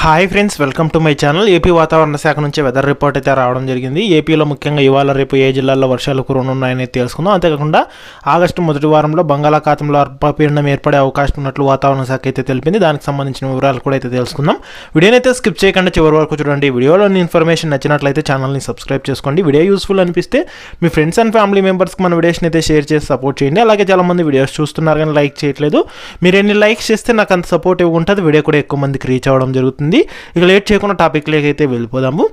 Hi friends, welcome to my channel. AP వాతావరణ శాఖ నుంచి వెదర్ రిపోర్ట్ అయితే రావడం జరిగింది. ఏపీలో ముఖ్యంగా ఇవాళ రేపు ఏ జిల్లాల్లో వర్షాలు కురనున్నాయని తెలుసుకుందాం. అంతేకాకుండా ఆగస్టు మొదటి వారంలో బంగాళాఖాతంలో అల్పపీడనం ఏర్పడే అవకాశం ఉన్నట్లు వాతావరణ శాఖ అయితే తెలిపింది. దానికి సంబంధించిన వివరాలు కూడా అయితే తెలుసుకుందాం. వీడియోని అయితే స్కిప్ చేయకుండా చివరి వరకు చూడండి. వీడియోలోని ఇన్ఫర్మేషన్ నచ్చినట్లయితే ఛానల్ని సబ్స్క్రైబ్ చేసుకోండి. వీడియో యూస్ఫుల్ అనిపిస్తే మీ ఫ్రెండ్స్ అండ్ ఫ్యామిలీ మెంబర్స్కి మన వీడియోస్ని అయితే షేర్ చేసి సపోర్ట్ చేయండి. అలాగే చాలామంది వీడియోస్ చూస్తున్నారు కానీ లైక్ చేయట్లేదు. మీరు ఎన్ని లైక్స్ చేస్తే నాకు అంత సపోర్టివ్ ఉంటుంది, వీడియో కూడా ఎక్కువ మందికి రీచ్ అవ్వడం జరుగుతుంది. ఇక లేట్ చేయకుండా టాపిక్లోకి అయితే వెళ్ళిపోదాము.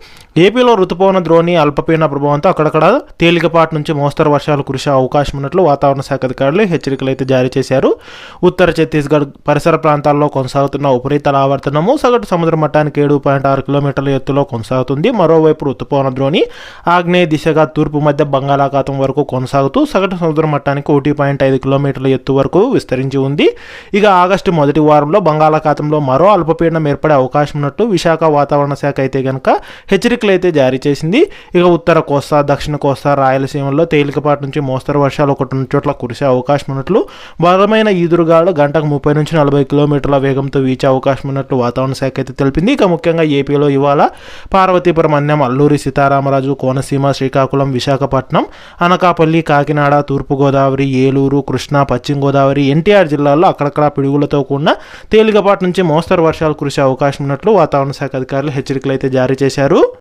ఏపీలో రుతుపవన ద్రోణి అల్పపీడన ప్రభావంతో అక్కడక్కడ తేలికపాటి నుంచి మోస్తరు వర్షాలు కురిసే అవకాశం ఉన్నట్లు వాతావరణ శాఖ అధికారులు హెచ్చరికలు అయితే జారీ చేశారు. ఉత్తర ఛత్తీస్గఢ్ పరిసర ప్రాంతాల్లో కొనసాగుతున్న ఉపరితల ఆవర్తనము సగటు సముద్ర మట్టానికి 7.6 కిలోమీటర్ల ఎత్తులో కొనసాగుతుంది. మరోవైపు రుతుపవన ద్రోణి ఆగ్నేయ దిశగా తూర్పు మధ్య బంగాళాఖాతం వరకు కొనసాగుతూ సగటు సముద్ర మట్టానికి 1.5 కిలోమీటర్ల ఎత్తు వరకు విస్తరించి ఉంది. ఇక ఆగస్టు మొదటి వారంలో బంగాళాఖాతంలో మరో అల్పపీడనం ఏర్పడే అవకాశం ఉన్నట్టు విశాఖ వాతావరణ శాఖ అయితే కనుక హెచ్చరికలు అయితే జారీ చేసింది. ఇక ఉత్తర కోస్తా, దక్షిణ కోస్తా, రాయలసీమలో తేలికపాటి నుంచి మోస్తరు వర్షాలు ఒకటి చోట్ల కురిసే అవకాశం ఉన్నట్లు, బలమైన ఈదురుగాలు గంటకు 30 నుంచి 40 కిలోమీటర్ల వేగంతో వీచే అవకాశం ఉన్నట్లు వాతావరణ శాఖ అయితే తెలిపింది. ఇక ముఖ్యంగా ఏపీలో ఇవాళ పార్వతీపురం, అన్యం, అల్లూరి సీతారామరాజు, కోనసీమ, శ్రీకాకుళం, విశాఖపట్నం, అనకాపల్లి, కాకినాడ, తూర్పుగోదావరి, ఏలూరు, కృష్ణా, పశ్చిమ గోదావరి, ఎన్టీఆర్ జిల్లాల్లో అక్కడక్కడ పిడుగులతో కూడిన తేలికపాటి నుంచి మోస్తరు వర్షాలు కురిసే అవకాశం ఉన్నట్లు వాతావరణ శాఖ అధికారులు హెచ్చరికలు అయితే జారీ చేశారు.